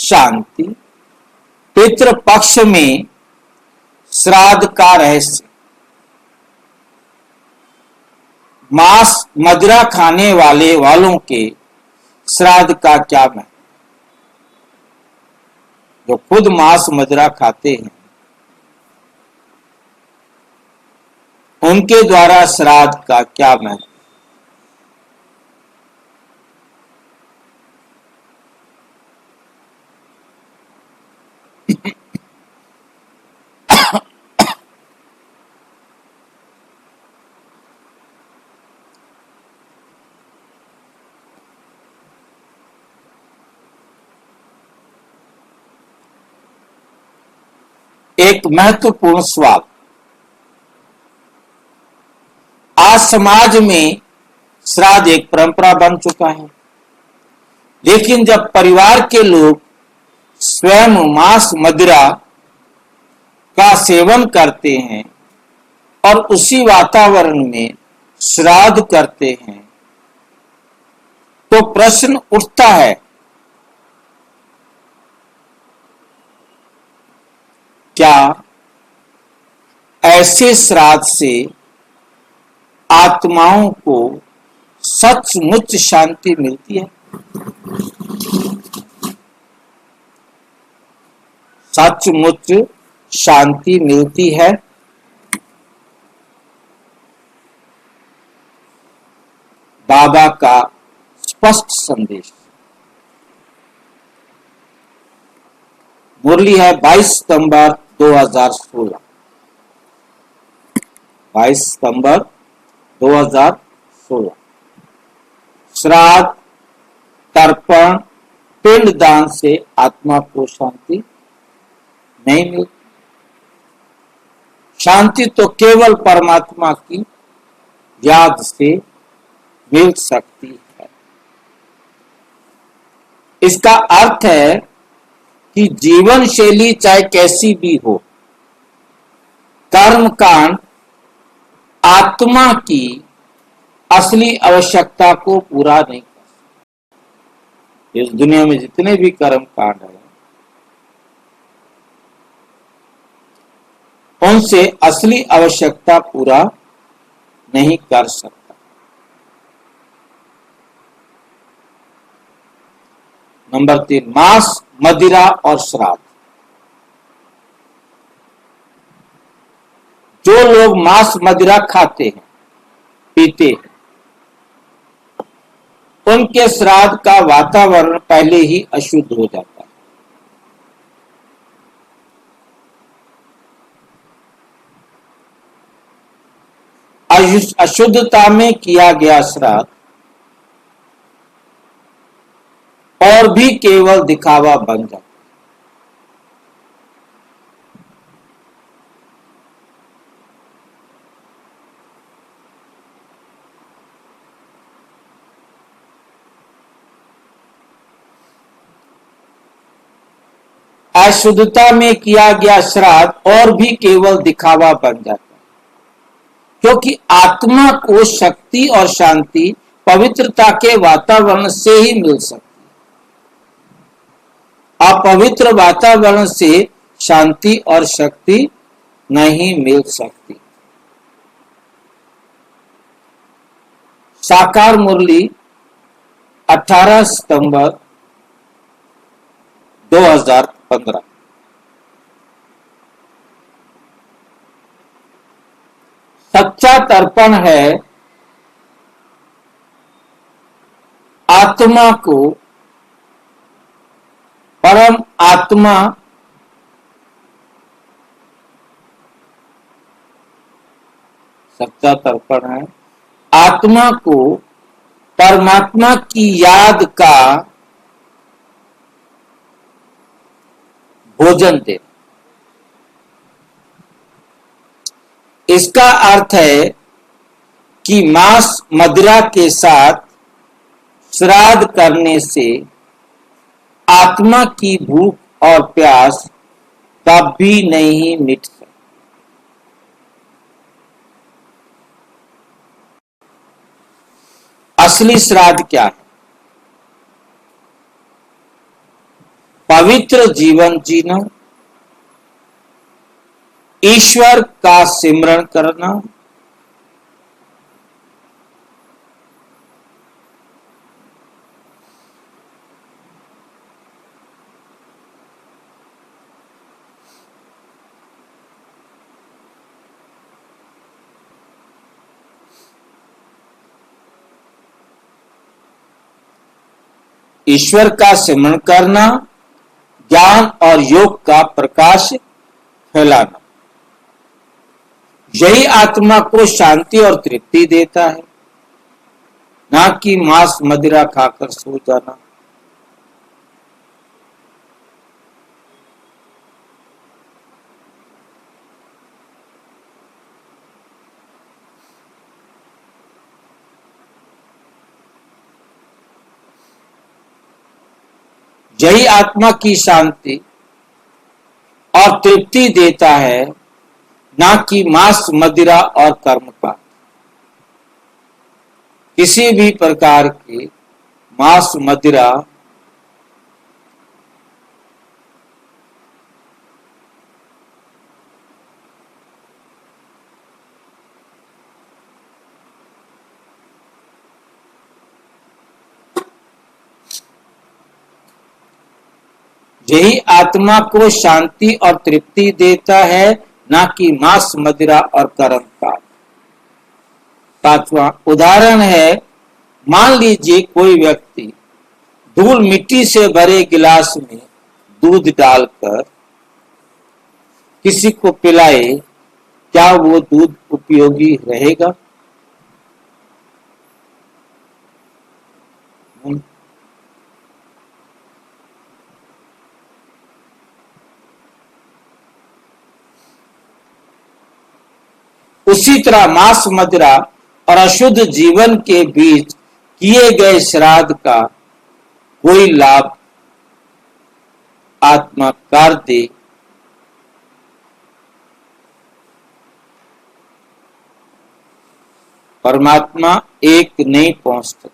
शांति, पितृपक्ष में श्राद्ध का रहस्य। मांस मदिरा खाने वालों के श्राद्ध का क्या महत्व? जो खुद मांस मदिरा खाते हैं उनके द्वारा श्राद्ध का क्या महत्व? एक महत्वपूर्ण सवाल। आज समाज में श्राद्ध एक परंपरा बन चुका है, लेकिन जब परिवार के लोग स्वयं मांस मदिरा का सेवन करते हैं और उसी वातावरण में श्राद्ध करते हैं तो प्रश्न उठता है, क्या ऐसे श्राद्ध से आत्माओं को सचमुच शांति मिलती है? सचमुच शांति मिलती है? बाबा का स्पष्ट संदेश। मुरली है 22 सितंबर 2016। 22 सितंबर 2016। श्राद्ध, तर्पण, पिंडदान से आत्मा को शांति नहीं मिलती। शांति तो केवल परमात्मा की याद से मिल सकती है। इसका अर्थ है कि जीवन शैली चाहे कैसी भी हो, कर्म कांड आत्मा की असली आवश्यकता को पूरा नहीं कर सकता। इस दुनिया में जितने भी कर्म कांड है उनसे असली आवश्यकता पूरा नहीं कर सकता। नंबर 3, मांस, मदिरा और श्राद्ध। जो लोग मांस मदिरा खाते हैं, पीते हैं, उनके श्राद्ध का वातावरण पहले ही अशुद्ध हो जाता है। अशुद्धता में किया गया श्राद्ध और भी केवल दिखावा बन जाता है। अशुद्धता में किया गया श्राद्ध और भी केवल दिखावा बन जाता है, क्योंकि आत्मा को शक्ति और शांति पवित्रता के वातावरण से ही मिल सकती है। अपवित्र वातावरण से शांति और शक्ति नहीं मिल सकती। साकार मुरली 18 सितंबर 2015। सच्चा तर्पण है आत्मा को परम आत्मा सच्चा तर्पण है आत्मा को परमात्मा की याद का भोजन देना। इसका अर्थ है कि मांस मदिरा के साथ श्राद्ध करने से आत्मा की भूख और प्यास कभी नहीं मिट सकती। असली श्राद्ध क्या है? पवित्र जीवन जीना, ईश्वर का सिमरण करना, ईश्वर का सिमरण करना, ज्ञान और योग का प्रकाश फैलाना, यही आत्मा को शांति और तृप्ति देता है, ना कि मांस मदिरा खाकर सो जाना। यही आत्मा की शांति और तृप्ति देता है, ना कि मांस मदिरा और कर्मपात। किसी भी प्रकार के मांस मदिरा यही आत्मा को शांति और तृप्ति देता है, ना कि मांस मदिरा और कर्मपात। पांचवा उदाहरण है, मान लीजिए कोई व्यक्ति धूल मिट्टी से भरे गिलास में दूध डालकर किसी को पिलाए, क्या वो दूध उपयोगी रहेगा? उसी तरह मांस मदिरा और अशुद्ध जीवन के बीच किए गए श्राद्ध का कोई लाभ आत्मा कार्य परमात्मा एक नहीं पहुंच सकती।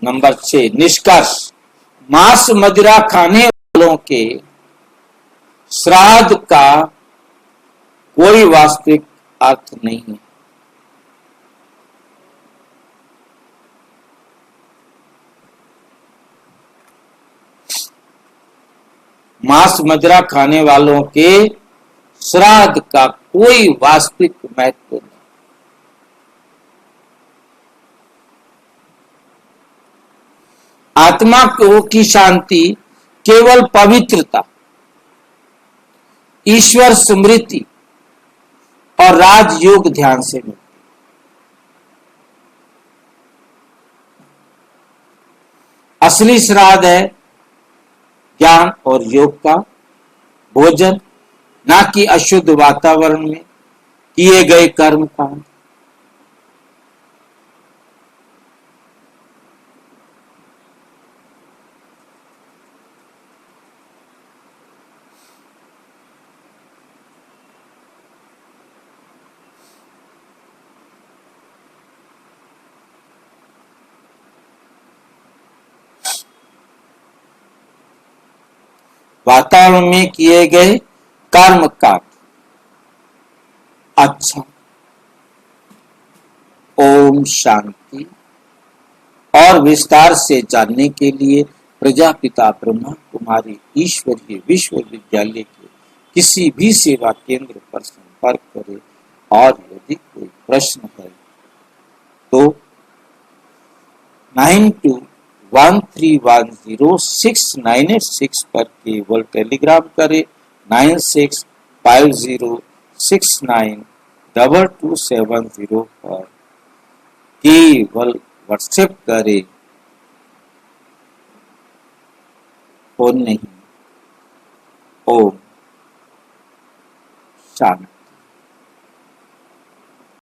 नंबर 6 निष्कर्ष, मांस मदिरा खाने वालों के श्राद्ध का कोई वास्तविक अर्थ नहीं है। मांस मदिरा खाने वालों के श्राद्ध का कोई वास्तविक महत्व नहीं। आत्मा को की शांति केवल पवित्रता, ईश्वर स्मृति और राजयोग ध्यान से मिलती। असली श्राद्ध है ज्ञान और योग का भोजन, ना कि अशुद्ध वातावरण में किए गए कर्म कांड। वातावरण में किए गए कर्म कांड। अच्छा, ओम शांति। और विस्तार से जानने के लिए प्रजापिता ब्रह्मा कुमारी ईश्वरीय विश्वविद्यालय के किसी भी सेवा केंद्र पर संपर्क करें। और यदि कोई प्रश्न है तो 9213106986 पर केवल टेलीग्राम करें। 9650692270 पर केवल व्हाट्सएप करें, फोन नहीं। ओम शांति।